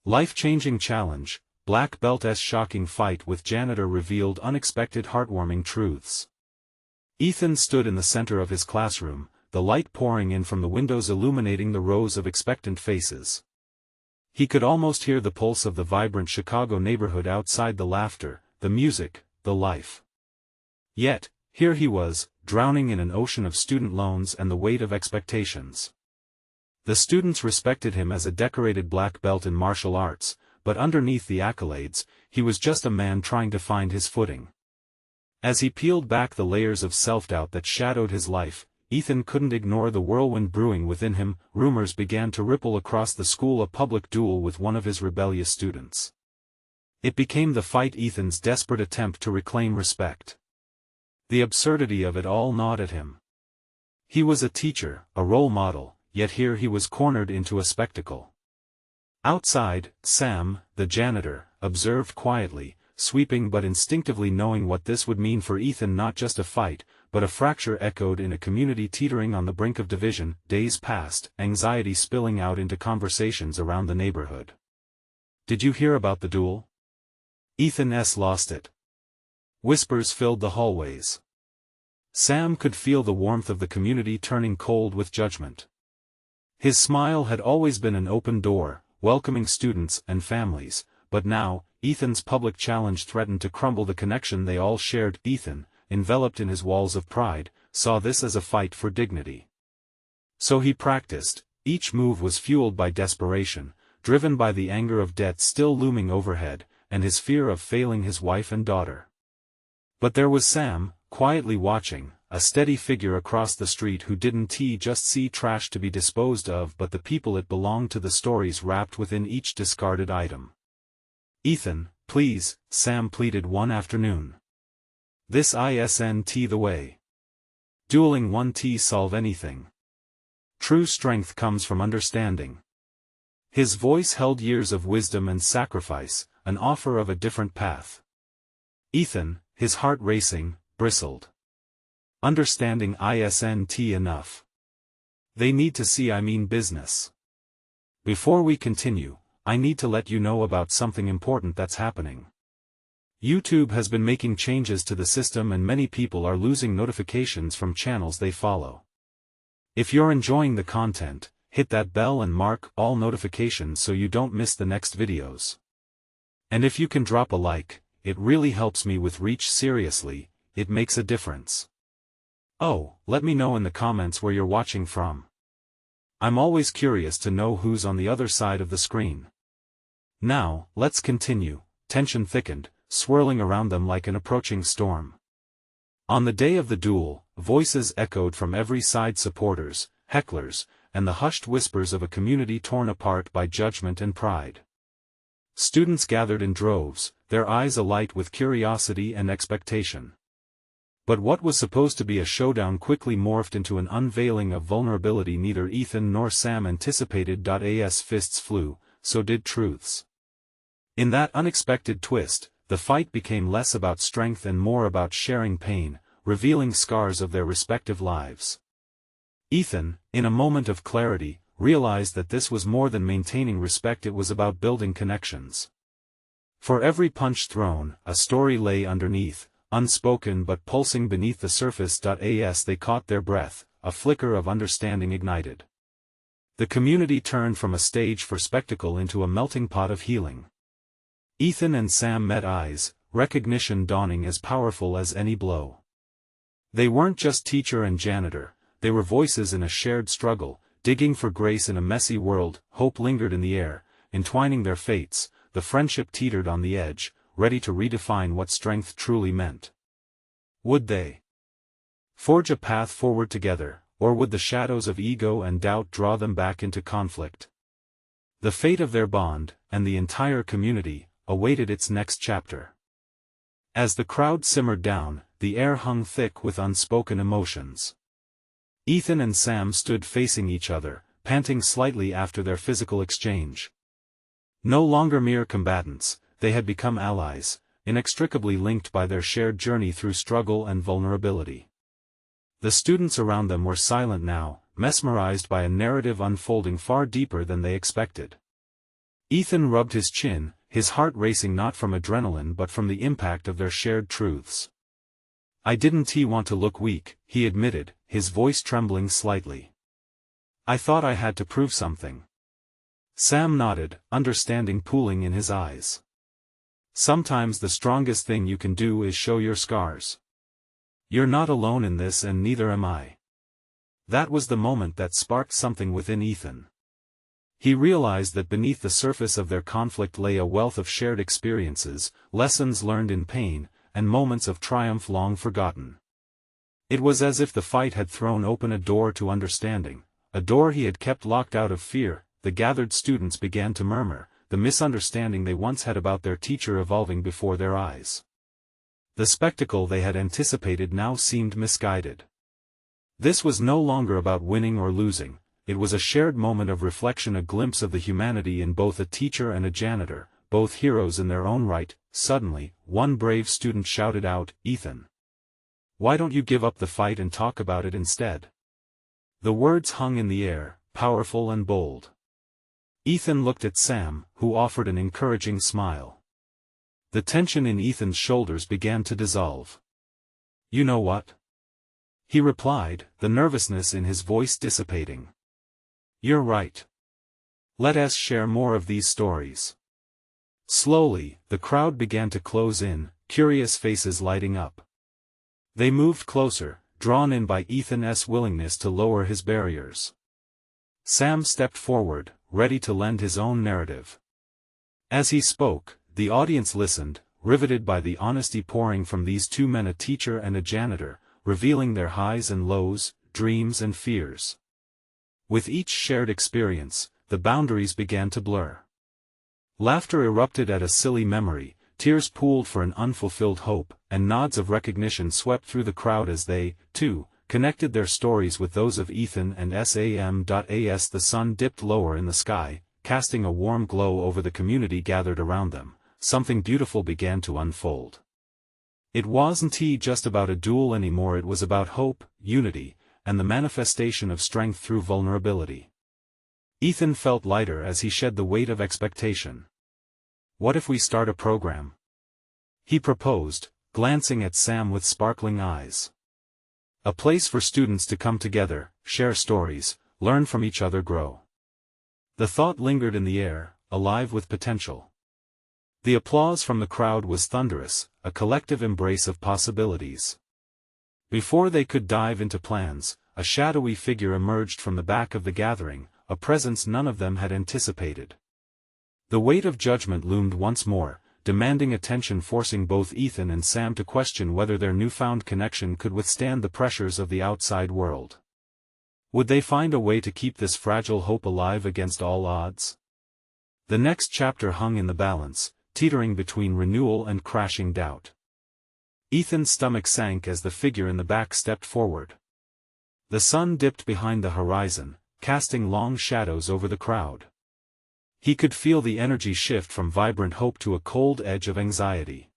Life-changing challenge, Black Belt's shocking fight with Janitor revealed unexpected heartwarming truths. Ethan stood in the center of his classroom, the light pouring in from the windows illuminating the rows of expectant faces. He could almost hear the pulse of the vibrant Chicago neighborhood outside, the laughter, the music, the life. Yet, here he was, drowning in an ocean of student loans and the weight of expectations. The students respected him as a decorated black belt in martial arts, but underneath the accolades, he was just a man trying to find his footing. As he peeled back the layers of self-doubt that shadowed his life, Ethan couldn't ignore the whirlwind brewing within him. Rumors began to ripple across the school, a public duel with one of his rebellious students. It became the fight, Ethan's desperate attempt to reclaim respect. The absurdity of it all gnawed at him. He was a teacher, a role model, yet here he was cornered into a spectacle. Outside, Sam, the janitor, observed quietly, sweeping but instinctively knowing what this would mean for Ethan. Not just a fight, but a fracture echoed in a community teetering on the brink of division. Days passed, anxiety spilling out into conversations around the neighborhood. "Did you hear about the duel? Ethan's lost it." Whispers filled the hallways. Sam could feel the warmth of the community turning cold with judgment. His smile had always been an open door, welcoming students and families, but now, Ethan's public challenge threatened to crumble the connection they all shared. Ethan, enveloped in his walls of pride, saw this as a fight for dignity. So he practiced. Each move was fueled by desperation, driven by the anger of debt still looming overhead, and his fear of failing his wife and daughter. But there was Sam, quietly watching, a steady figure across the street who didn't just see trash to be disposed of but the people it belonged to, the stories wrapped within each discarded item. "Ethan, please," Sam pleaded one afternoon. "This isn't the way. Dueling won't solve anything. True strength comes from understanding." His voice held years of wisdom and sacrifice, an offer of a different path. Ethan, his heart racing, bristled. "Understanding isn't enough. They need to see I mean business. Before we continue, I need to let you know about something important that's happening. YouTube has been making changes to the system and many people are losing notifications from channels they follow. If you're enjoying the content, hit that bell and mark all notifications so you don't miss the next videos. And if you can drop a like, it really helps me with reach. Seriously, it makes a difference. Oh, let me know in the comments where you're watching from. I'm always curious to know who's on the other side of the screen. Now, let's continue. Tension thickened, swirling around them like an approaching storm. On the day of the duel, voices echoed from every side: supporters, hecklers, and the hushed whispers of a community torn apart by judgment and pride. Students gathered in droves, their eyes alight with curiosity and expectation. But what was supposed to be a showdown quickly morphed into an unveiling of vulnerability neither Ethan nor Sam anticipated. As fists flew, so did truths. In that unexpected twist, the fight became less about strength and more about sharing pain, revealing scars of their respective lives. Ethan, in a moment of clarity, realized that this was more than maintaining respect, it was about building connections. For every punch thrown, a story lay underneath, unspoken but pulsing beneath the surface. As they caught their breath, a flicker of understanding ignited. The community turned from a stage for spectacle into a melting pot of healing. Ethan and Sam met eyes, recognition dawning as powerful as any blow. They weren't just teacher and janitor, they were voices in a shared struggle, digging for grace in a messy world. Hope lingered in the air, entwining their fates. The friendship teetered on the edge, ready to redefine what strength truly meant. Would they forge a path forward together, or would the shadows of ego and doubt draw them back into conflict? The fate of their bond, and the entire community, awaited its next chapter. As the crowd simmered down, the air hung thick with unspoken emotions. Ethan and Sam stood facing each other, panting slightly after their physical exchange. No longer mere combatants, they had become allies, inextricably linked by their shared journey through struggle and vulnerability. The students around them were silent now, mesmerized by a narrative unfolding far deeper than they expected. Ethan rubbed his chin, his heart racing not from adrenaline but from the impact of their shared truths. I didn't want to look weak, he admitted, his voice trembling slightly. I thought I had to prove something. Sam nodded, understanding pooling in his eyes. Sometimes the strongest thing you can do is show your scars. You're not alone in this and neither am I. That was the moment that sparked something within Ethan. He realized that beneath the surface of their conflict lay a wealth of shared experiences, lessons learned in pain, and moments of triumph long forgotten. It was as if the fight had thrown open a door to understanding, a door he had kept locked out of fear. The gathered students began to murmur, the misunderstanding they once had about their teacher evolving before their eyes. The spectacle they had anticipated now seemed misguided. This was no longer about winning or losing. It was a shared moment of reflection, a glimpse of the humanity in both a teacher and a janitor, both heroes in their own right. Suddenly, one brave student shouted out, "Ethan! Why don't you give up the fight and talk about it instead?" The words hung in the air, powerful and bold. Ethan looked at Sam, who offered an encouraging smile. The tension in Ethan's shoulders began to dissolve. "You know what?" he replied, the nervousness in his voice dissipating. "You're right. Let us share more of these stories." Slowly, the crowd began to close in, curious faces lighting up. They moved closer, drawn in by Ethan's willingness to lower his barriers. Sam stepped forward, ready to lend his own narrative. As he spoke, the audience listened, riveted by the honesty pouring from these two men, a teacher and a janitor, revealing their highs and lows, dreams and fears. With each shared experience, the boundaries began to blur. Laughter erupted at a silly memory, tears pooled for an unfulfilled hope, and nods of recognition swept through the crowd as they, too, connected their stories with those of Ethan and Sam. As the sun dipped lower in the sky, casting a warm glow over the community gathered around them, something beautiful began to unfold. It wasn't just about a duel anymore, it was about hope, unity, and the manifestation of strength through vulnerability. Ethan felt lighter as he shed the weight of expectation. "What if we start a program?" he proposed, glancing at Sam with sparkling eyes. "A place for students to come together, share stories, learn from each other, grow." The thought lingered in the air, alive with potential. The applause from the crowd was thunderous, a collective embrace of possibilities. Before they could dive into plans, a shadowy figure emerged from the back of the gathering, a presence none of them had anticipated. The weight of judgment loomed once more, demanding attention, forcing both Ethan and Sam to question whether their newfound connection could withstand the pressures of the outside world. Would they find a way to keep this fragile hope alive against all odds? The next chapter hung in the balance, teetering between renewal and crashing doubt. Ethan's stomach sank as the figure in the back stepped forward. The sun dipped behind the horizon, casting long shadows over the crowd. He could feel the energy shift from vibrant hope to a cold edge of anxiety.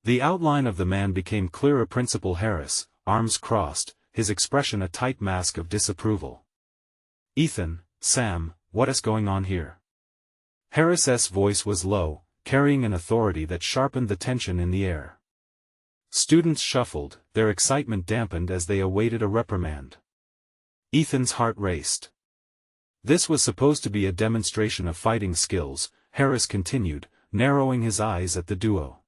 The outline of the man became clearer. Principal Harris, arms crossed, his expression a tight mask of disapproval. "Ethan, Sam, what is going on here?" Harris's voice was low, carrying an authority that sharpened the tension in the air. Students shuffled, their excitement dampened as they awaited a reprimand. Ethan's heart raced. "This was supposed to be a demonstration of fighting skills," Harris continued, narrowing his eyes at the duo.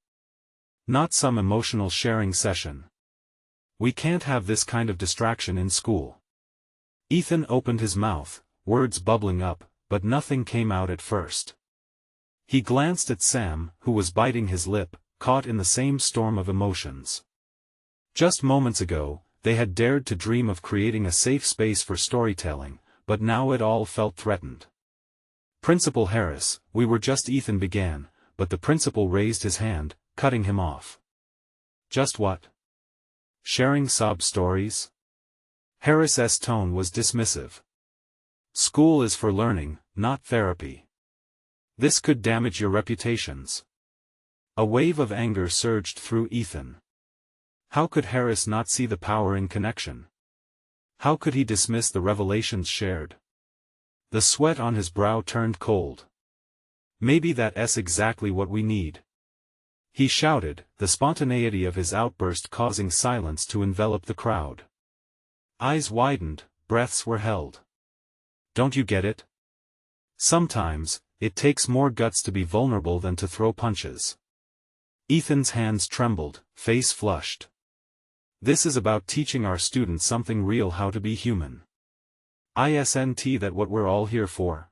"Not some emotional sharing session. We can't have this kind of distraction in school." Ethan opened his mouth, words bubbling up, but nothing came out at first. He glanced at Sam, who was biting his lip, caught in the same storm of emotions. Just moments ago, they had dared to dream of creating a safe space for storytelling, but now it all felt threatened. "Principal Harris, we were just..." Ethan began, but the principal raised his hand, cutting him off. "Just what? Sharing sob stories?" Harris's tone was dismissive. "School is for learning, not therapy. This could damage your reputations." A wave of anger surged through Ethan. How could Harris not see the power in connection? How could he dismiss the revelations shared? The sweat on his brow turned cold. Maybe that's exactly what we need. He shouted, the spontaneity of his outburst causing silence to envelop the crowd. Eyes widened, breaths were held. Don't you get it? Sometimes, it takes more guts to be vulnerable than to throw punches. Ethan's hands trembled, face flushed. This is about teaching our students something real, how to be human. Isn't that what we're all here for?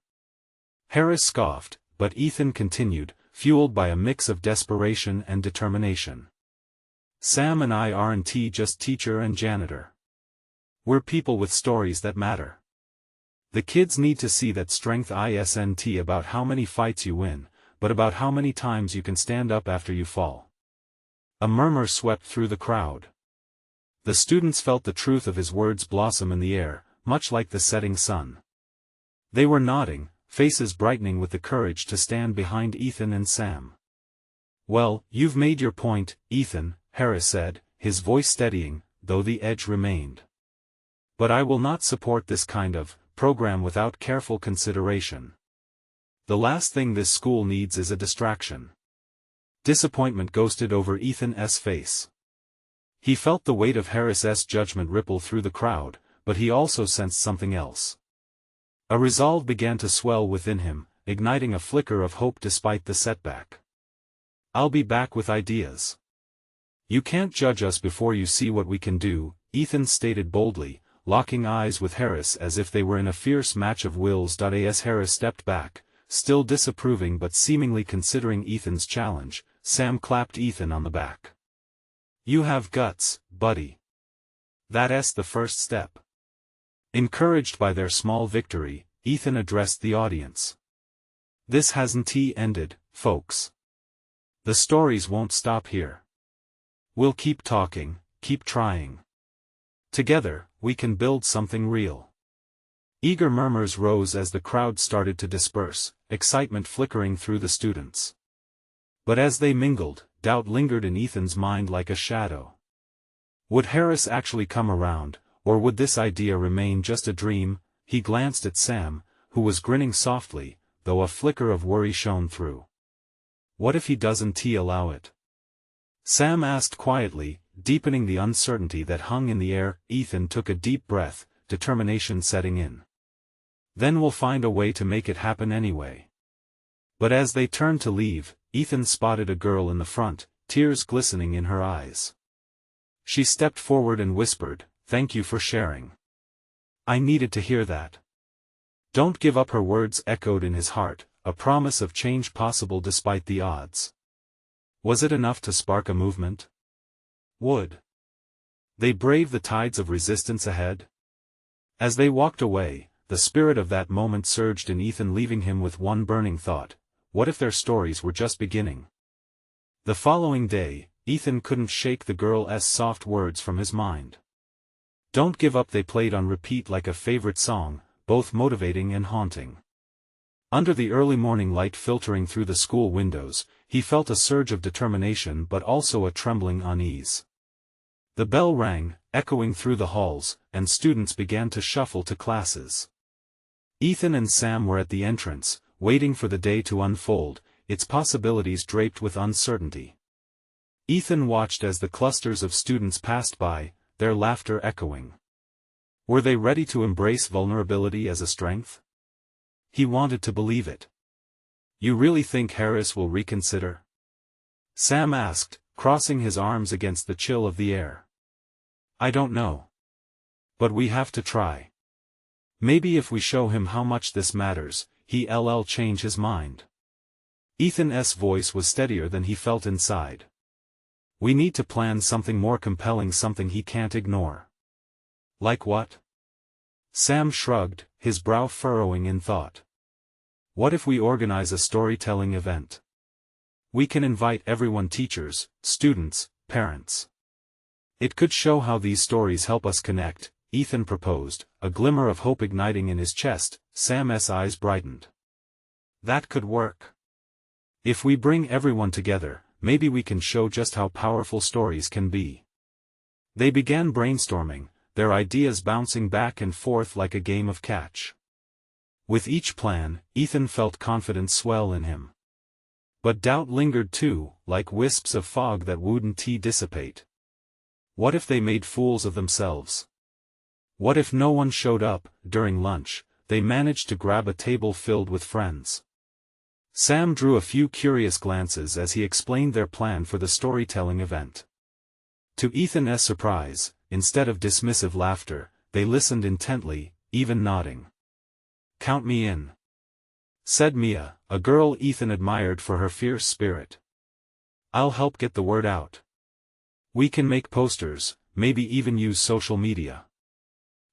Harris scoffed, but Ethan continued, fueled by a mix of desperation and determination. Sam and I aren't just teacher and janitor. We're people with stories that matter. The kids need to see that strength isn't about how many fights you win, but about how many times you can stand up after you fall. A murmur swept through the crowd. The students felt the truth of his words blossom in the air, much like the setting sun. They were nodding, faces brightening with the courage to stand behind Ethan and Sam. Well, you've made your point, Ethan, Harris said, his voice steadying, though the edge remained. But I will not support this kind of program without careful consideration. The last thing this school needs is a distraction. Disappointment ghosted over Ethan's face. He felt the weight of Harris's judgment ripple through the crowd, but he also sensed something else. A resolve began to swell within him, igniting a flicker of hope despite the setback. I'll be back with ideas. You can't judge us before you see what we can do, Ethan stated boldly, locking eyes with Harris as if they were in a fierce match of wills. As Harris stepped back, still disapproving but seemingly considering Ethan's challenge, Sam clapped Ethan on the back. You have guts, buddy. That's the first step. Encouraged by their small victory, Ethan addressed the audience. This hasn't ended, folks. The stories won't stop here. We'll keep talking, keep trying. Together, we can build something real. Eager murmurs rose as the crowd started to disperse, excitement flickering through the students. But as they mingled, doubt lingered in Ethan's mind like a shadow. Would Harris actually come around, or would this idea remain just a dream? He glanced at Sam, who was grinning softly, though a flicker of worry shone through. What if he doesn't allow it? Sam asked quietly, deepening the uncertainty that hung in the air. Ethan took a deep breath, determination setting in. Then we'll find a way to make it happen anyway. But as they turned to leave, Ethan spotted a girl in the front, tears glistening in her eyes. She stepped forward and whispered, "Thank you for sharing. I needed to hear that." "Don't give up," her words echoed in his heart, a promise of change possible despite the odds. Was it enough to spark a movement? Would they brave the tides of resistance ahead? As they walked away, the spirit of that moment surged in Ethan, leaving him with one burning thought: what if their stories were just beginning? The following day, Ethan couldn't shake the girl's soft words from his mind. "Don't give up" they played on repeat like a favorite song, both motivating and haunting. Under the early morning light filtering through the school windows, he felt a surge of determination but also a trembling unease. The bell rang, echoing through the halls, and students began to shuffle to classes. Ethan and Sam were at the entrance, waiting for the day to unfold, its possibilities draped with uncertainty. Ethan watched as the clusters of students passed by, their laughter echoing. Were they ready to embrace vulnerability as a strength? He wanted to believe it. "You really think Harris will reconsider?" Sam asked, crossing his arms against the chill of the air. "I don't know. But we have to try. Maybe if we show him how much this matters, he'll change his mind." Ethan's voice was steadier than he felt inside. "We need to plan something more compelling, something he can't ignore." "Like what?" Sam shrugged, his brow furrowing in thought. "What if we organize a storytelling event? We can invite everyone: teachers, students, parents. It could show how these stories help us connect," Ethan proposed, a glimmer of hope igniting in his chest. Sam's eyes brightened. "That could work. If we bring everyone together, maybe we can show just how powerful stories can be." They began brainstorming, their ideas bouncing back and forth like a game of catch. With each plan, Ethan felt confidence swell in him. But doubt lingered too, like wisps of fog that wouldn't dissipate. What if they made fools of themselves? What if no one showed up? During lunch, they managed to grab a table filled with friends. Sam drew a few curious glances as he explained their plan for the storytelling event. To Ethan's surprise, instead of dismissive laughter, they listened intently, even nodding. "Count me in," said Mia, a girl Ethan admired for her fierce spirit. "I'll help get the word out. We can make posters, maybe even use social media."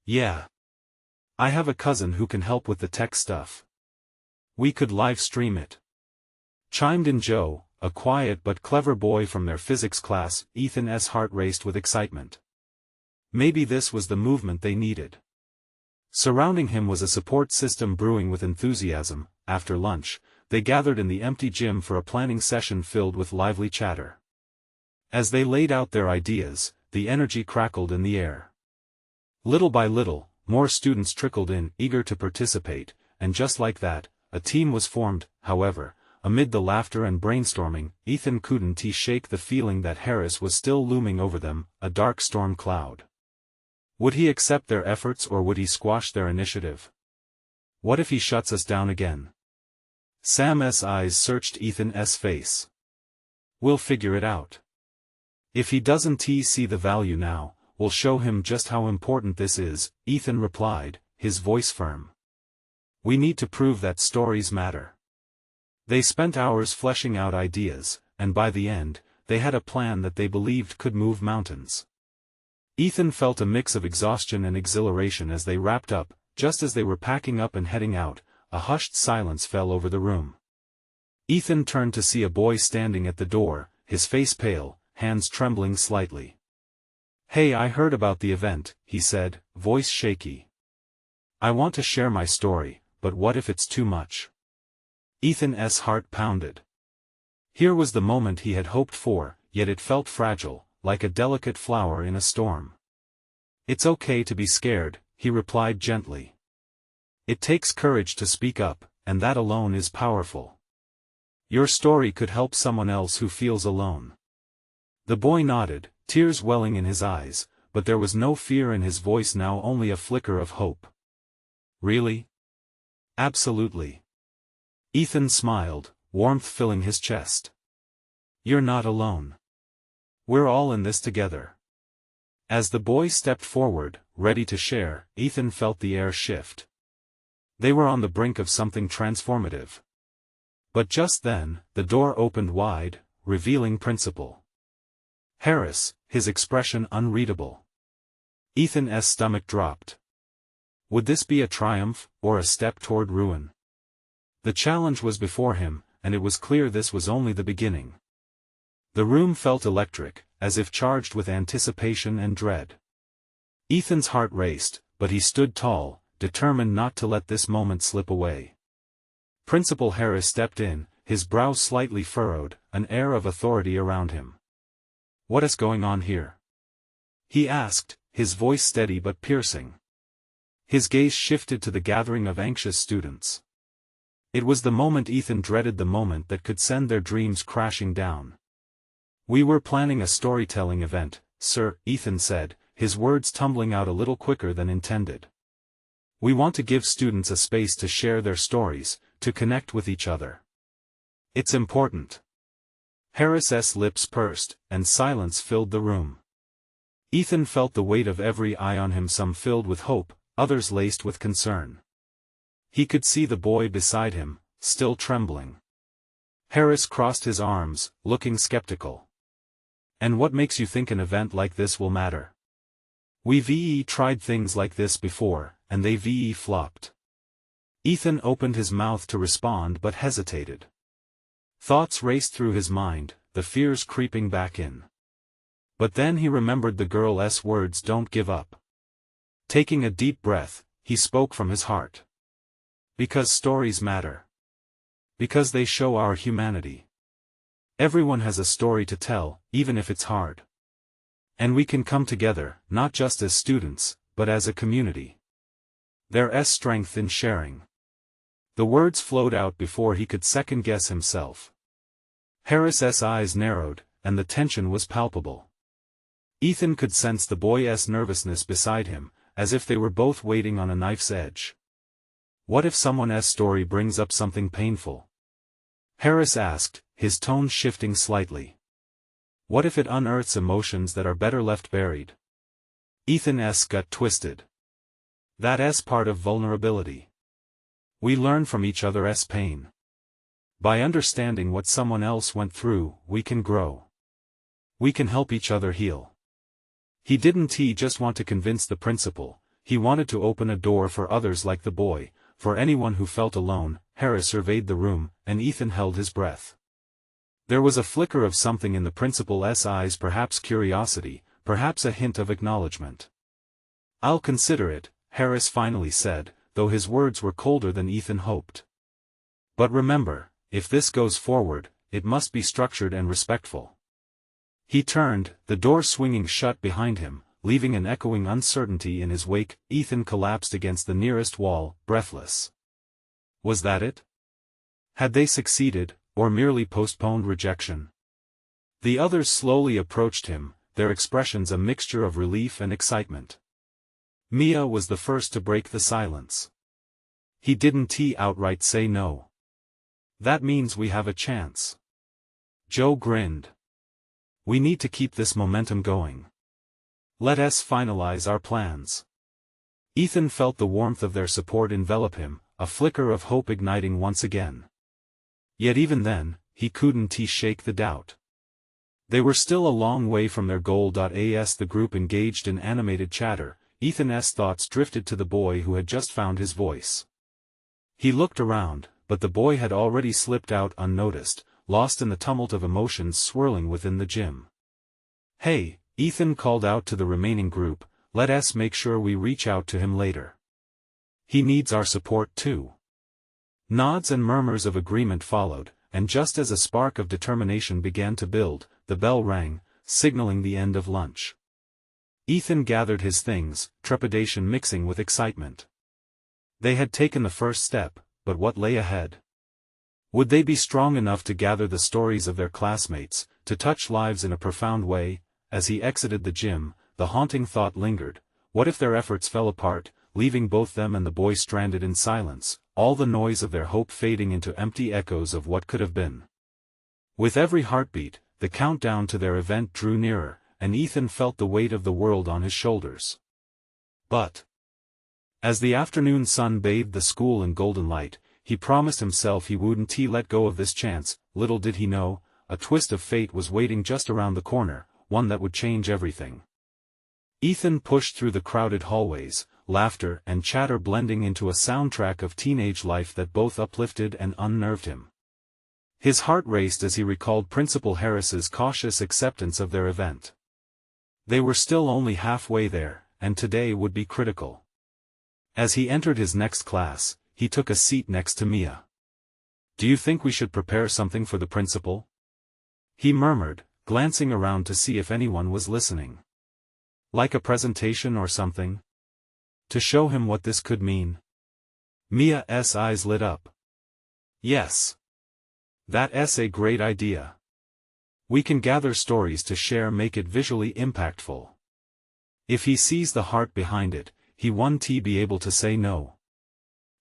"Yeah. I have a cousin who can help with the tech stuff. We could live stream it," chimed in Joe, a quiet but clever boy from their physics class. Ethan's heart raced with excitement. Maybe this was the movement they needed. Surrounding him was a support system brewing with enthusiasm. After lunch, they gathered in the empty gym for a planning session filled with lively chatter. As they laid out their ideas, the energy crackled in the air. Little by little, more students trickled in, eager to participate, and just like that, a team was formed. However, amid the laughter and brainstorming, Ethan couldn't shake the feeling that Harris was still looming over them, a dark storm cloud. Would he accept their efforts or would he squash their initiative? What if he shuts us down again? Sam's eyes searched Ethan's face. "We'll figure it out. If he doesn't see the value now, we'll show him just how important this is," Ethan replied, his voice firm. "We need to prove that stories matter." They spent hours fleshing out ideas, and by the end, they had a plan that they believed could move mountains. Ethan felt a mix of exhaustion and exhilaration as they wrapped up. Just as they were packing up and heading out, a hushed silence fell over the room. Ethan turned to see a boy standing at the door, his face pale, hands trembling slightly. "Hey, I heard about the event," he said, voice shaky. "I want to share my story, but what if it's too much?" Ethan's heart pounded. Here was the moment he had hoped for, yet it felt fragile, like a delicate flower in a storm. "It's okay to be scared," he replied gently. "It takes courage to speak up, and that alone is powerful. Your story could help someone else who feels alone." The boy nodded, tears welling in his eyes, but there was no fear in his voice now, only a flicker of hope. "Really?" "Absolutely." Ethan smiled, warmth filling his chest. "You're not alone. We're all in this together." As the boy stepped forward, ready to share, Ethan felt the air shift. They were on the brink of something transformative. But just then, the door opened wide, revealing Principal Harris, his expression unreadable. Ethan's stomach dropped. Would this be a triumph, or a step toward ruin? The challenge was before him, and it was clear this was only the beginning. The room felt electric, as if charged with anticipation and dread. Ethan's heart raced, but he stood tall, determined not to let this moment slip away. Principal Harris stepped in, his brow slightly furrowed, an air of authority around him. "What is going on here?" he asked, his voice steady but piercing. His gaze shifted to the gathering of anxious students. It was the moment Ethan dreaded, the moment that could send their dreams crashing down. "We were planning a storytelling event, sir," Ethan said, his words tumbling out a little quicker than intended. "We want to give students a space to share their stories, to connect with each other. It's important." Harris's lips pursed, and silence filled the room. Ethan felt the weight of every eye on him, some filled with hope, others laced with concern. He could see the boy beside him, still trembling. Harris crossed his arms, looking skeptical. "And what makes you think an event like this will matter? We've tried things like this before, and they've flopped." Ethan opened his mouth to respond but hesitated. Thoughts raced through his mind, the fears creeping back in. But then he remembered the girl's words, "Don't give up." Taking a deep breath, he spoke from his heart. "Because stories matter. Because they show our humanity. Everyone has a story to tell, even if it's hard. And we can come together, not just as students, but as a community. There's strength in sharing." The words flowed out before he could second-guess himself. Harris's eyes narrowed, and the tension was palpable. Ethan could sense the boy's nervousness beside him, as if they were both waiting on a knife's edge. What if someone's story brings up something painful? Harris asked, his tone shifting slightly. What if it unearths emotions that are better left buried? Ethan's gut twisted. That's part of vulnerability. We learn from each other's pain. By understanding what someone else went through, we can grow. We can help each other heal. He didn't just want to convince the principal, he wanted to open a door for others like the boy, for anyone who felt alone. Harris surveyed the room, and Ethan held his breath. There was a flicker of something in the principal's eyes, perhaps curiosity, perhaps a hint of acknowledgement. I'll consider it, Harris finally said, though his words were colder than Ethan hoped. But remember, if this goes forward, it must be structured and respectful. He turned, the door swinging shut behind him, leaving an echoing uncertainty in his wake. Ethan collapsed against the nearest wall, breathless. Was that it? Had they succeeded, or merely postponed rejection? The others slowly approached him, their expressions a mixture of relief and excitement. Mia was the first to break the silence. He didn't outright say no. That means we have a chance. Joe grinned. We need to keep this momentum going. Let us finalize our plans. Ethan felt the warmth of their support envelop him, a flicker of hope igniting once again. Yet even then, he couldn't shake the doubt. They were still a long way from their goal. As the group engaged in animated chatter, Ethan's thoughts drifted to the boy who had just found his voice. He looked around, but the boy had already slipped out unnoticed, lost in the tumult of emotions swirling within the gym. Hey, Ethan called out to the remaining group, let us make sure we reach out to him later. He needs our support too. Nods and murmurs of agreement followed, and just as a spark of determination began to build, the bell rang, signaling the end of lunch. Ethan gathered his things, trepidation mixing with excitement. They had taken the first step, but what lay ahead? Would they be strong enough to gather the stories of their classmates, to touch lives in a profound way? As he exited the gym, the haunting thought lingered, what if their efforts fell apart, leaving both them and the boy stranded in silence, all the noise of their hope fading into empty echoes of what could have been? With every heartbeat, the countdown to their event drew nearer, and Ethan felt the weight of the world on his shoulders. But as the afternoon sun bathed the school in golden light, he promised himself he wouldn't let go of this chance. Little did he know, a twist of fate was waiting just around the corner, one that would change everything. Ethan pushed through the crowded hallways, laughter and chatter blending into a soundtrack of teenage life that both uplifted and unnerved him. His heart raced as he recalled Principal Harris's cautious acceptance of their event. They were still only halfway there, and today would be critical. As he entered his next class, he took a seat next to Mia. Do you think we should prepare something for the principal? He murmured, glancing around to see if anyone was listening. Like a presentation or something? To show him what this could mean? Mia's eyes lit up. Yes. That's a great idea. We can gather stories to share, make it visually impactful. If he sees the heart behind it, he won't be able to say no.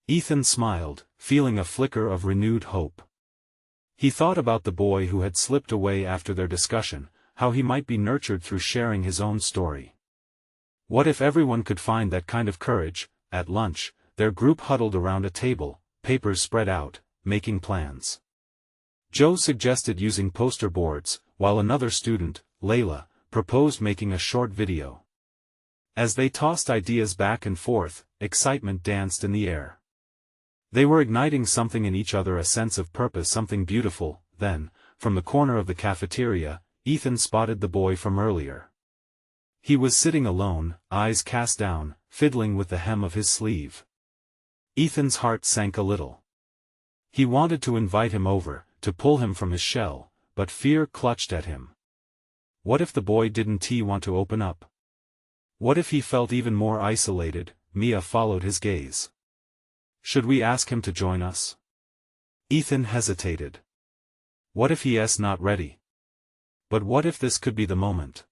Ethan smiled, feeling a flicker of renewed hope. He thought about the boy who had slipped away after their discussion, how he might be nurtured through sharing his own story. What if everyone could find that kind of courage? At lunch, their group huddled around a table, papers spread out, making plans. Joe suggested using poster boards, while another student, Layla, proposed making a short video. As they tossed ideas back and forth, excitement danced in the air. They were igniting something in each other, a sense of purpose, something beautiful. Then, from the corner of the cafeteria, Ethan spotted the boy from earlier. He was sitting alone, eyes cast down, fiddling with the hem of his sleeve. Ethan's heart sank a little. He wanted to invite him over, to pull him from his shell, but fear clutched at him. What if the boy didn't want to open up? What if he felt even more isolated? Mia followed his gaze. Should we ask him to join us? Ethan hesitated. What if he's not ready? But what if this could be the moment?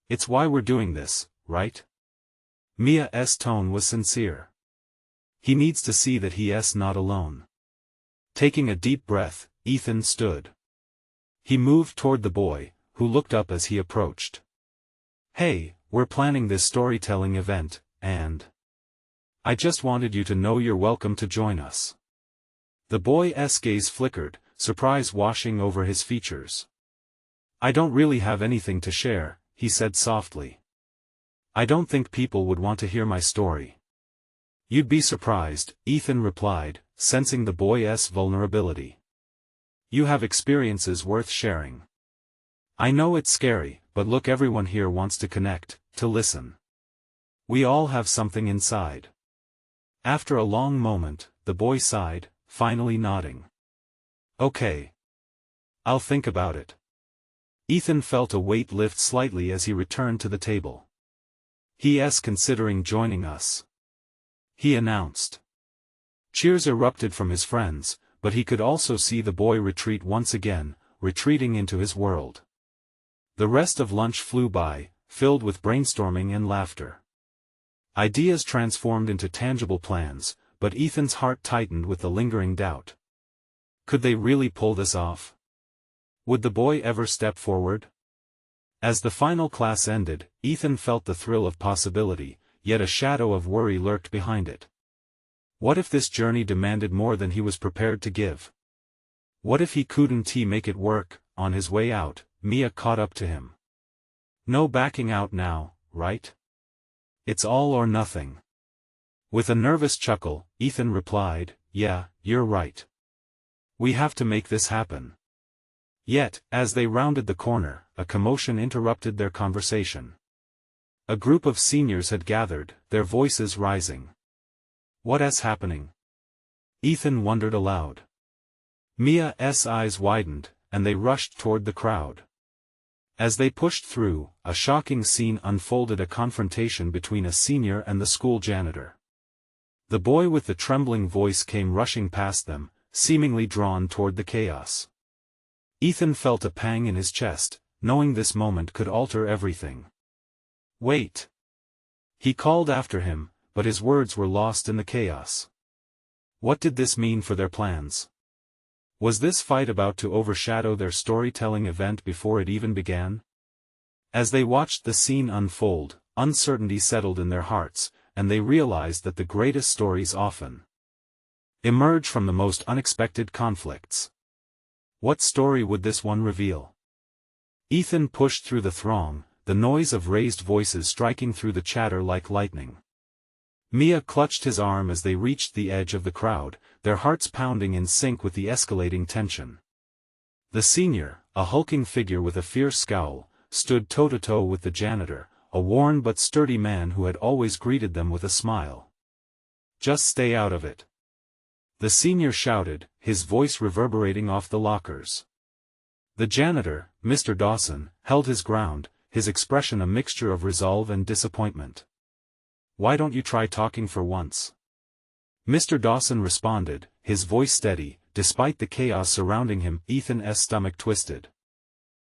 It's why we're doing this, right? Mia's tone was sincere. He needs to see that he's not alone. Taking a deep breath, Ethan stood. He moved toward the boy, who looked up as he approached. Hey, we're planning this storytelling event, and I just wanted you to know you're welcome to join us. The boy's gaze flickered, surprise washing over his features. I don't really have anything to share, he said softly. I don't think people would want to hear my story. You'd be surprised, Ethan replied, sensing the boy's vulnerability. You have experiences worth sharing. I know it's scary, but look, everyone here wants to connect, to listen. We all have something inside. After a long moment, the boy sighed, finally nodding. Okay. I'll think about it. Ethan felt a weight lift slightly as he returned to the table. He's considering joining us, he announced. Cheers erupted from his friends, but he could also see the boy retreat once again, retreating into his world. The rest of lunch flew by, filled with brainstorming and laughter. Ideas transformed into tangible plans, but Ethan's heart tightened with the lingering doubt. Could they really pull this off? Would the boy ever step forward? As the final class ended, Ethan felt the thrill of possibility, yet a shadow of worry lurked behind it. What if this journey demanded more than he was prepared to give? What if he couldn't make it work? On his way out, Mia caught up to him. No backing out now, right? It's all or nothing. With a nervous chuckle, Ethan replied, yeah, you're right. We have to make this happen. Yet, as they rounded the corner, a commotion interrupted their conversation. A group of seniors had gathered, their voices rising. What's happening? Ethan wondered aloud. Mia's eyes widened, and they rushed toward the crowd. As they pushed through, a shocking scene unfolded, a confrontation between a senior and the school janitor. The boy with the trembling voice came rushing past them, seemingly drawn toward the chaos. Ethan felt a pang in his chest, knowing this moment could alter everything. Wait! He called after him, but his words were lost in the chaos. What did this mean for their plans? Was this fight about to overshadow their storytelling event before it even began? As they watched the scene unfold, uncertainty settled in their hearts, and they realized that the greatest stories often emerge from the most unexpected conflicts. What story would this one reveal? Ethan pushed through the throng, the noise of raised voices striking through the chatter like lightning. Mia clutched his arm as they reached the edge of the crowd, their hearts pounding in sync with the escalating tension. The senior, a hulking figure with a fierce scowl, stood toe-to-toe with the janitor, a worn but sturdy man who had always greeted them with a smile. Just stay out of it. The senior shouted, his voice reverberating off the lockers. The janitor, Mr. Dawson, held his ground, his expression a mixture of resolve and disappointment. Why don't you try talking for once? Mr. Dawson responded, his voice steady, despite the chaos surrounding him. Ethan's stomach twisted.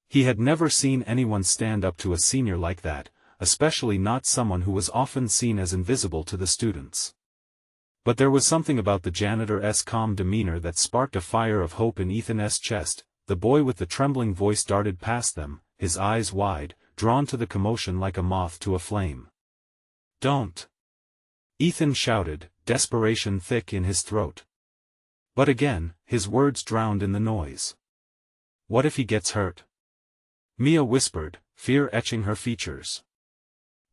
He had never seen anyone stand up to a senior like that, especially not someone who was often seen as invisible to the students. But there was something about the janitor's calm demeanor that sparked a fire of hope in Ethan's chest. The boy with the trembling voice darted past them, his eyes wide, drawn to the commotion like a moth to a flame. Don't! Ethan shouted, desperation thick in his throat. But again, his words drowned in the noise. What if he gets hurt? Mia whispered, fear etching her features.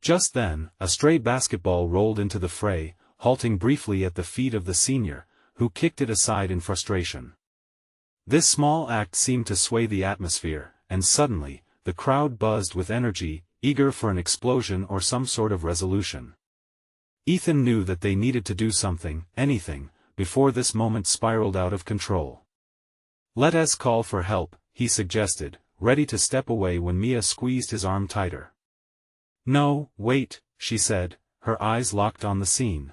Just then, a stray basketball rolled into the fray, halting briefly at the feet of the senior, who kicked it aside in frustration. This small act seemed to sway the atmosphere, and suddenly, the crowd buzzed with energy, eager for an explosion or some sort of resolution. Ethan knew that they needed to do something, anything, before this moment spiraled out of control. Let us call for help, he suggested, ready to step away when Mia squeezed his arm tighter. No, wait, she said, her eyes locked on the scene.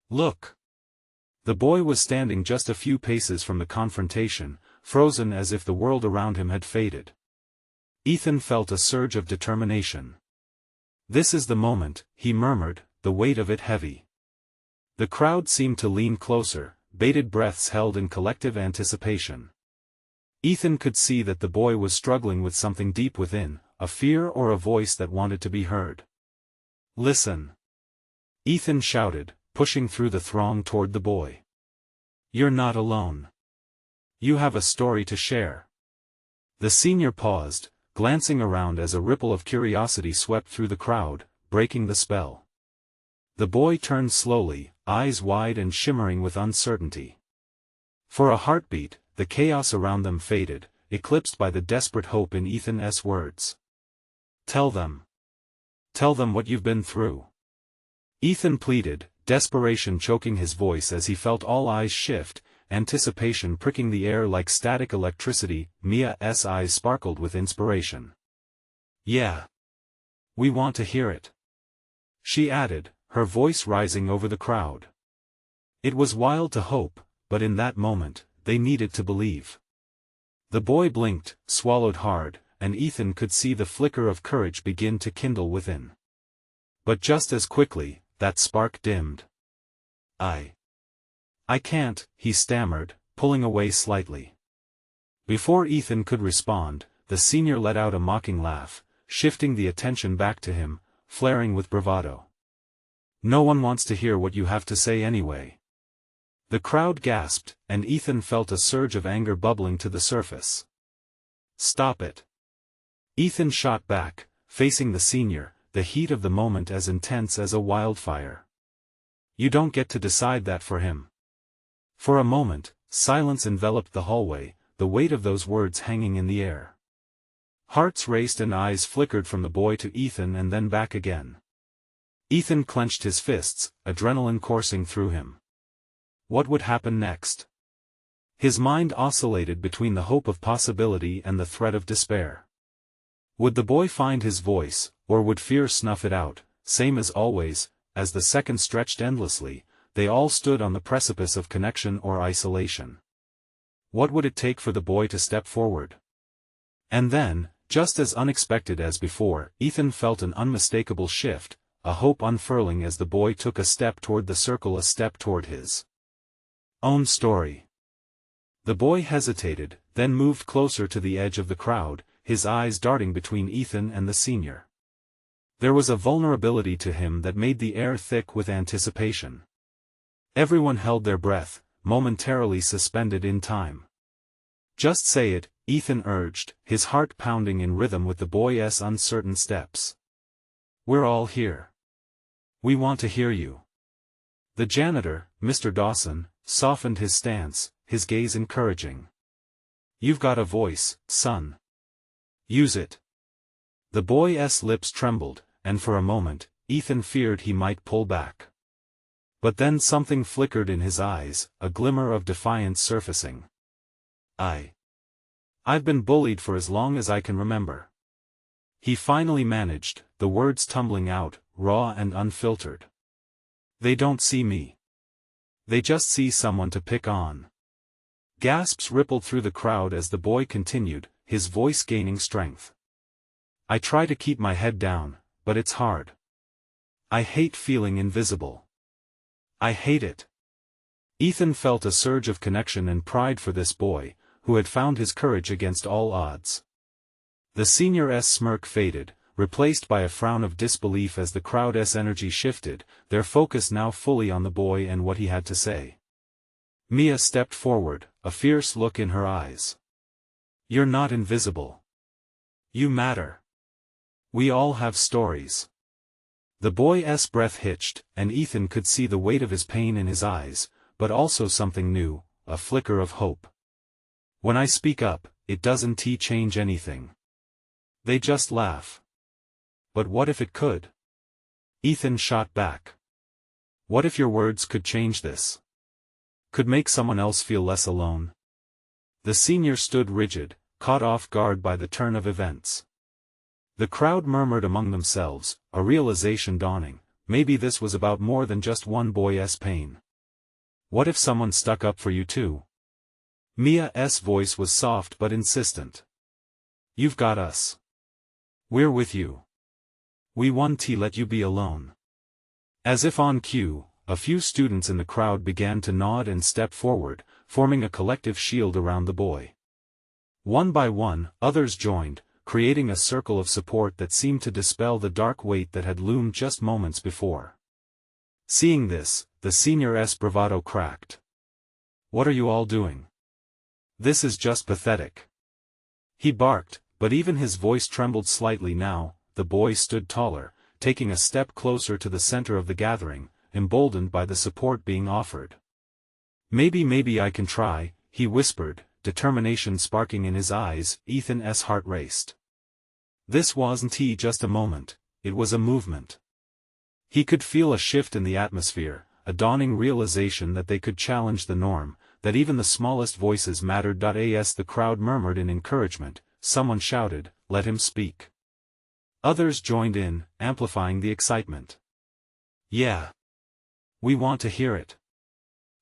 Look! The boy was standing just a few paces from the confrontation, frozen as if the world around him had faded. Ethan felt a surge of determination. "This is the moment," he murmured, the weight of it heavy. The crowd seemed to lean closer, bated breaths held in collective anticipation. Ethan could see that the boy was struggling with something deep within, a fear or a voice that wanted to be heard. "Listen!" Ethan shouted, pushing through the throng toward the boy. "You're not alone. You have a story to share." The senior paused, glancing around as a ripple of curiosity swept through the crowd, breaking the spell. The boy turned slowly, eyes wide and shimmering with uncertainty. For a heartbeat, the chaos around them faded, eclipsed by the desperate hope in Ethan's words. "Tell them. Tell them what you've been through." Ethan pleaded, desperation choking his voice as he felt all eyes shift, anticipation pricking the air like static electricity. Mia's eyes sparkled with inspiration. "Yeah. We want to hear it," she added, her voice rising over the crowd. It was wild to hope, but in that moment, they needed to believe. The boy blinked, swallowed hard, and Ethan could see the flicker of courage begin to kindle within. But just as quickly, that spark dimmed. I can't," he stammered, pulling away slightly. Before Ethan could respond, the senior let out a mocking laugh, shifting the attention back to him, flaring with bravado. "No one wants to hear what you have to say anyway." The crowd gasped, and Ethan felt a surge of anger bubbling to the surface. "Stop it!" Ethan shot back, facing the senior, the heat of the moment as intense as a wildfire. "You don't get to decide that for him." For a moment, silence enveloped the hallway, the weight of those words hanging in the air. Hearts raced and eyes flickered from the boy to Ethan and then back again. Ethan clenched his fists, adrenaline coursing through him. What would happen next? His mind oscillated between the hope of possibility and the threat of despair. Would the boy find his voice, or would fear snuff it out? Same as always, as the seconds stretched endlessly, they all stood on the precipice of connection or isolation. What would it take for the boy to step forward? And then, just as unexpected as before, Ethan felt an unmistakable shift, a hope unfurling as the boy took a step toward the circle, a step toward his own story. The boy hesitated, then moved closer to the edge of the crowd, his eyes darting between Ethan and the senior. There was a vulnerability to him that made the air thick with anticipation. Everyone held their breath, momentarily suspended in time. "Just say it," Ethan urged, his heart pounding in rhythm with the boy's uncertain steps. "We're all here. We want to hear you." The janitor, Mr. Dawson, softened his stance, his gaze encouraging. "You've got a voice, son. Use it." The boy's lips trembled, and for a moment, Ethan feared he might pull back. But then something flickered in his eyes, a glimmer of defiance surfacing. I've been bullied for as long as I can remember." He finally managed, the words tumbling out, raw and unfiltered. "They don't see me. They just see someone to pick on." Gasps rippled through the crowd as the boy continued, his voice gaining strength. "I try to keep my head down, but it's hard. I hate feeling invisible. I hate it." Ethan felt a surge of connection and pride for this boy, who had found his courage against all odds. The senior's smirk faded, replaced by a frown of disbelief as the crowd's energy shifted, their focus now fully on the boy and what he had to say. Mia stepped forward, a fierce look in her eyes. "You're not invisible. You matter. We all have stories." The boy's breath hitched, and Ethan could see the weight of his pain in his eyes, but also something new, a flicker of hope. "When I speak up, it doesn't change anything. They just laugh." "But what if it could?" Ethan shot back. "What if your words could change this? Could make someone else feel less alone?" The senior stood rigid, caught off guard by the turn of events. The crowd murmured among themselves, a realization dawning, maybe this was about more than just one boy's pain. What if someone stuck up for you too? Mia's voice was soft but insistent. You've got us. We're with you. We won't let you be alone. As if on cue, a few students in the crowd began to nod and step forward, forming a collective shield around the boy. One by one, others joined, creating a circle of support that seemed to dispel the dark weight that had loomed just moments before. Seeing this, the senior's bravado cracked. What are you all doing? This is just pathetic. He barked, but even his voice trembled slightly now. The boy stood taller, taking a step closer to the center of the gathering, emboldened by the support being offered. Maybe I can try, he whispered, determination sparking in his eyes. Ethan's heart raced. This wasn't just a moment, it was a movement. He could feel a shift in the atmosphere, a dawning realization that they could challenge the norm, that even the smallest voices mattered. As the crowd murmured in encouragement, someone shouted, "Let him speak." Others joined in, amplifying the excitement. Yeah. We want to hear it.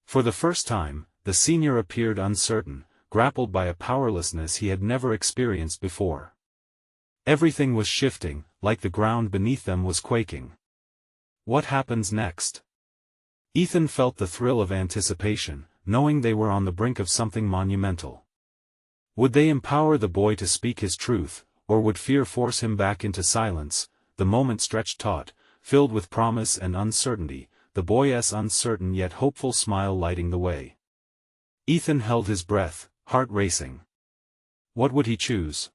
For the first time, the senior appeared uncertain, grappled by a powerlessness he had never experienced before. Everything was shifting, like the ground beneath them was quaking. What happens next? Ethan felt the thrill of anticipation, knowing they were on the brink of something monumental. Would they empower the boy to speak his truth, or would fear force him back into silence? The moment stretched taut, filled with promise and uncertainty, the boy's uncertain yet hopeful smile lighting the way. Ethan held his breath, heart racing. What would he choose?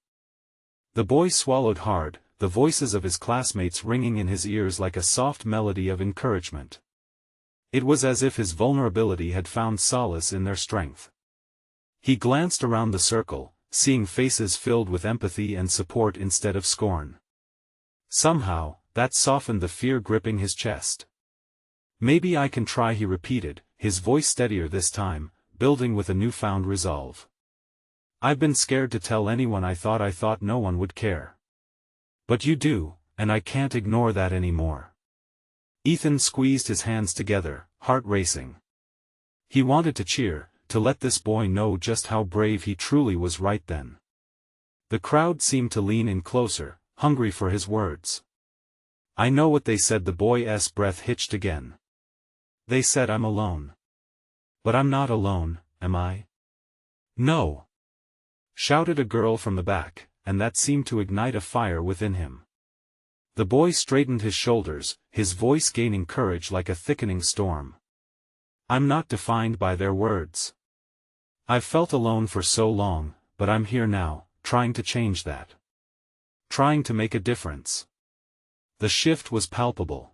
The boy swallowed hard, the voices of his classmates ringing in his ears like a soft melody of encouragement. It was as if his vulnerability had found solace in their strength. He glanced around the circle, seeing faces filled with empathy and support instead of scorn. Somehow, that softened the fear gripping his chest. Maybe I can try, he repeated, his voice steadier this time, building with a newfound resolve. I've been scared to tell anyone. I thought no one would care. But you do, and I can't ignore that anymore. Ethan squeezed his hands together, heart racing. He wanted to cheer, to let this boy know just how brave he truly was right then. The crowd seemed to lean in closer, hungry for his words. I know what they said. The boy's breath hitched again. They said I'm alone. But I'm not alone, am I? No. Shouted a girl from the back, and that seemed to ignite a fire within him. The boy straightened his shoulders, his voice gaining courage like a thickening storm. I'm not defined by their words. I've felt alone for so long, but I'm here now, trying to change that. Trying to make a difference. The shift was palpable.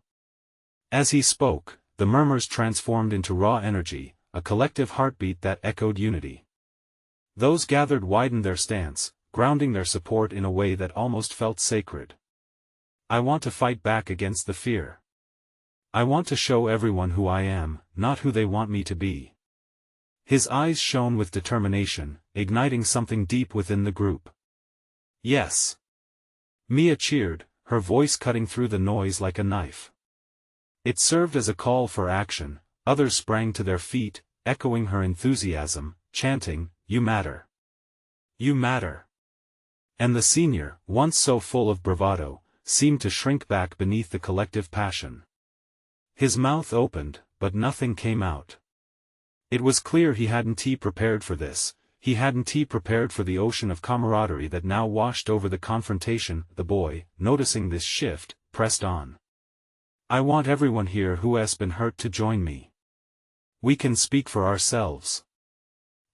As he spoke, the murmurs transformed into raw energy, a collective heartbeat that echoed unity. Those gathered widened their stance, grounding their support in a way that almost felt sacred. I want to fight back against the fear. I want to show everyone who I am, not who they want me to be. His eyes shone with determination, igniting something deep within the group. Yes. Mia cheered, her voice cutting through the noise like a knife. It served as a call for action. Others sprang to their feet, echoing her enthusiasm, chanting, "You matter. You matter." And the senior, once so full of bravado, seemed to shrink back beneath the collective passion. His mouth opened, but nothing came out. It was clear he hadn't prepared for this. He hadn't prepared for the ocean of camaraderie that now washed over the confrontation. The boy, noticing this shift, pressed on. I want everyone here who has been hurt to join me. We can speak for ourselves.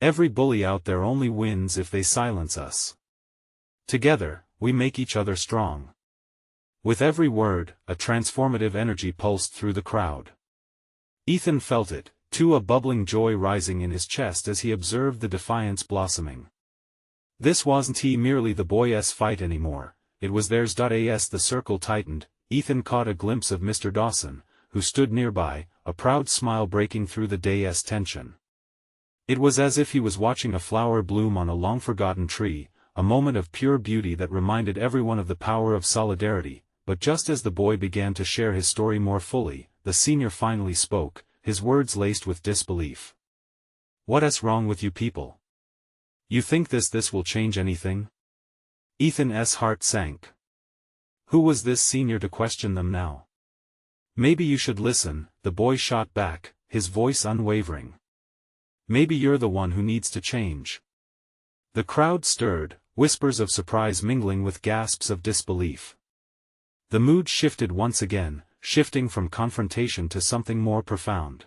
Every bully out there only wins if they silence us. Together, we make each other strong. With every word, a transformative energy pulsed through the crowd. Ethan felt it, too, a bubbling joy rising in his chest as he observed the defiance blossoming. This wasn't merely the boy's fight anymore, it was theirs. As the circle tightened, Ethan caught a glimpse of Mr. Dawson, who stood nearby, a proud smile breaking through the day's tension. It was as if he was watching a flower bloom on a long-forgotten tree, a moment of pure beauty that reminded everyone of the power of solidarity. But just as the boy began to share his story more fully, the senior finally spoke, his words laced with disbelief. What's wrong with you people? You think this will change anything? Ethan's heart sank. Who was this senior to question them now? Maybe you should listen, the boy shot back, his voice unwavering. Maybe you're the one who needs to change. The crowd stirred, whispers of surprise mingling with gasps of disbelief. The mood shifted once again, shifting from confrontation to something more profound.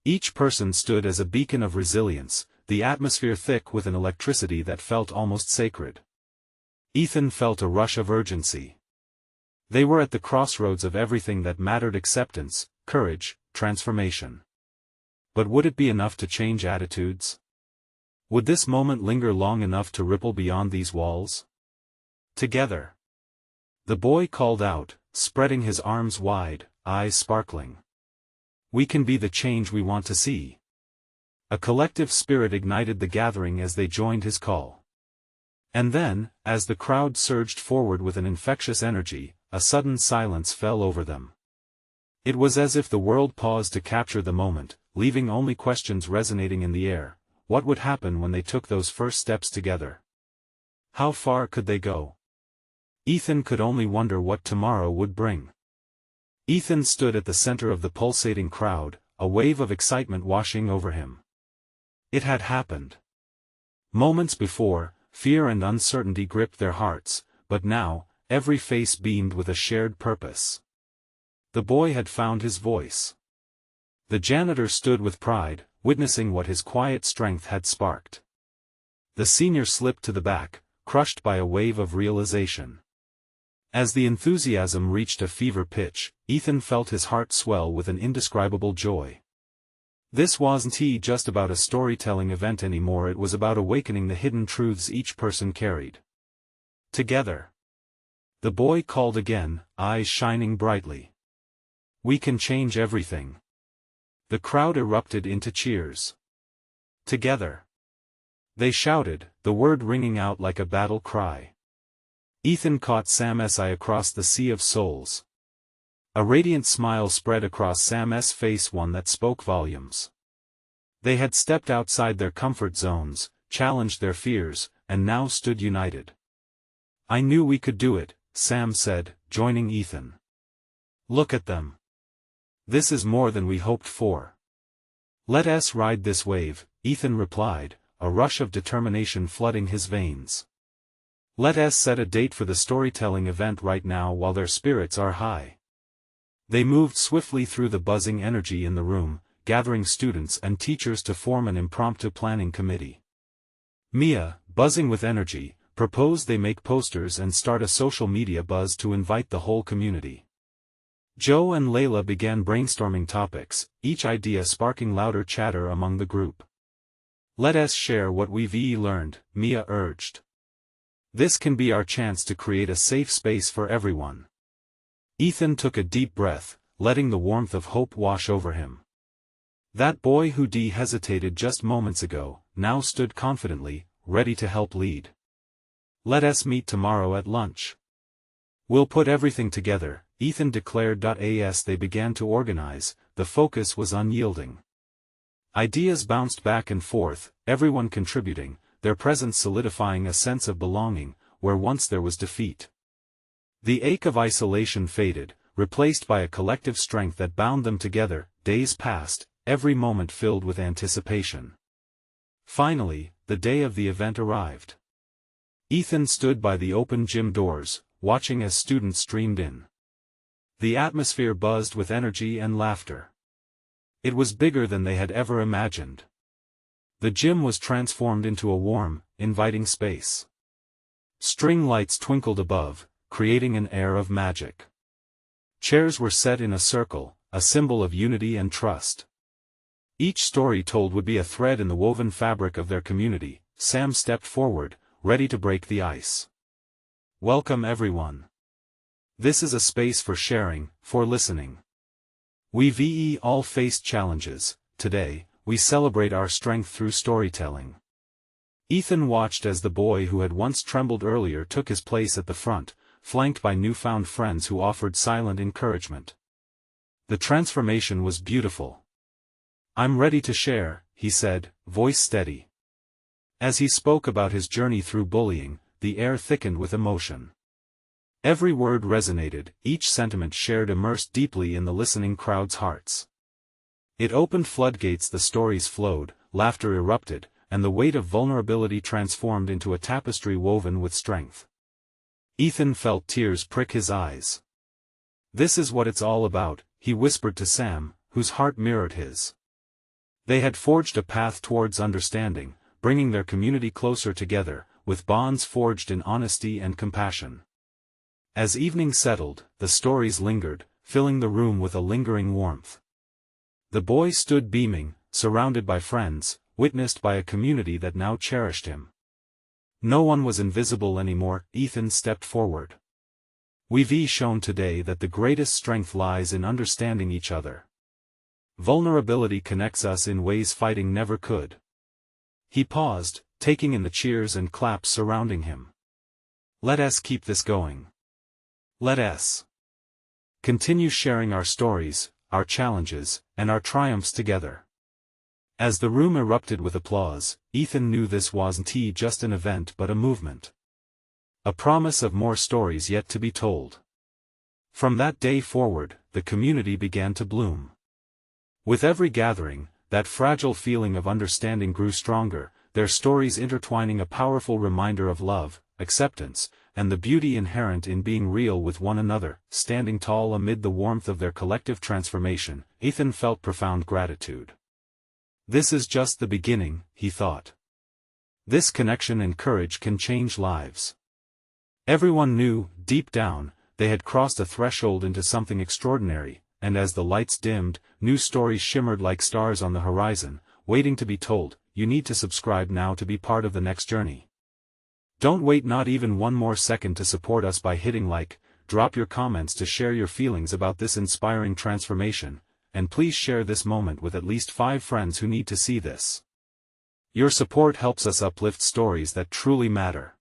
Each person stood as a beacon of resilience, the atmosphere thick with an electricity that felt almost sacred. Ethan felt a rush of urgency. They were at the crossroads of everything that mattered: acceptance, courage, transformation. But would it be enough to change attitudes? Would this moment linger long enough to ripple beyond these walls? Together. The boy called out, spreading his arms wide, eyes sparkling. We can be the change we want to see. A collective spirit ignited the gathering as they joined his call. And then, as the crowd surged forward with an infectious energy, a sudden silence fell over them. It was as if the world paused to capture the moment, leaving only questions resonating in the air. What would happen when they took those first steps together? How far could they go? Ethan could only wonder what tomorrow would bring. Ethan stood at the center of the pulsating crowd, a wave of excitement washing over him. It had happened. Moments before, fear and uncertainty gripped their hearts, but now, every face beamed with a shared purpose. The boy had found his voice. The janitor stood with pride, witnessing what his quiet strength had sparked. The senior slipped to the back, crushed by a wave of realization. As the enthusiasm reached a fever pitch, Ethan felt his heart swell with an indescribable joy. This wasn't just about a storytelling event anymore, it was about awakening the hidden truths each person carried. Together. The boy called again, eyes shining brightly. We can change everything. The crowd erupted into cheers. Together. They shouted, the word ringing out like a battle cry. Ethan caught Sam's eye across the sea of souls. A radiant smile spread across Sam's face, one that spoke volumes. They had stepped outside their comfort zones, challenged their fears, and now stood united. I knew we could do it, Sam said, joining Ethan. Look at them. This is more than we hoped for. Let us ride this wave, Ethan replied, a rush of determination flooding his veins. Let us set a date for the storytelling event right now while their spirits are high. They moved swiftly through the buzzing energy in the room, gathering students and teachers to form an impromptu planning committee. Mia, buzzing with energy, proposed they make posters and start a social media buzz to invite the whole community. Joe and Layla began brainstorming topics, each idea sparking louder chatter among the group. Let us share what we've learned, Mia urged. This can be our chance to create a safe space for everyone. Ethan took a deep breath, letting the warmth of hope wash over him. That boy who hesitated just moments ago, now stood confidently, ready to help lead. Let us meet tomorrow at lunch. We'll put everything together, Ethan declared. As they began to organize, the focus was unyielding. Ideas bounced back and forth, everyone contributing, their presence solidifying a sense of belonging, where once there was defeat. The ache of isolation faded, replaced by a collective strength that bound them together. Days passed, every moment filled with anticipation. Finally, the day of the event arrived. Ethan stood by the open gym doors, watching as students streamed in. The atmosphere buzzed with energy and laughter. It was bigger than they had ever imagined. The gym was transformed into a warm, inviting space. String lights twinkled above, creating an air of magic. Chairs were set in a circle, a symbol of unity and trust. Each story told would be a thread in the woven fabric of their community. Sam stepped forward, ready to break the ice. Welcome everyone. This is a space for sharing, for listening. We've all faced challenges. Today, we celebrate our strength through storytelling. Ethan watched as the boy who had once trembled earlier took his place at the front, flanked by newfound friends who offered silent encouragement. The transformation was beautiful. I'm ready to share, he said, voice steady. As he spoke about his journey through bullying, the air thickened with emotion. Every word resonated, each sentiment shared immersed deeply in the listening crowd's hearts. It opened floodgates, the stories flowed, laughter erupted, and the weight of vulnerability transformed into a tapestry woven with strength. Ethan felt tears prick his eyes. "This is what it's all about," he whispered to Sam, whose heart mirrored his. They had forged a path towards understanding, bringing their community closer together, with bonds forged in honesty and compassion. As evening settled, the stories lingered, filling the room with a lingering warmth. The boy stood beaming, surrounded by friends, witnessed by a community that now cherished him. No one was invisible anymore. Ethan stepped forward. "We've shown today that the greatest strength lies in understanding each other. Vulnerability connects us in ways fighting never could." He paused, taking in the cheers and claps surrounding him. "Let us keep this going. Let us continue sharing our stories, our challenges, and our triumphs together." As the room erupted with applause, Ethan knew this wasn't just an event but a movement. A promise of more stories yet to be told. From that day forward, the community began to bloom. With every gathering, that fragile feeling of understanding grew stronger, their stories intertwining, a powerful reminder of love, acceptance, and the beauty inherent in being real with one another. Standing tall amid the warmth of their collective transformation, Ethan felt profound gratitude. "This is just the beginning," he thought. "This connection and courage can change lives." Everyone knew, deep down, they had crossed a threshold into something extraordinary, and as the lights dimmed, new stories shimmered like stars on the horizon, waiting to be told. You need to subscribe now to be part of the next journey. Don't wait not even one more second to support us by hitting like, drop your comments to share your feelings about this inspiring transformation, and please share this moment with at least 5 friends who need to see this. Your support helps us uplift stories that truly matter.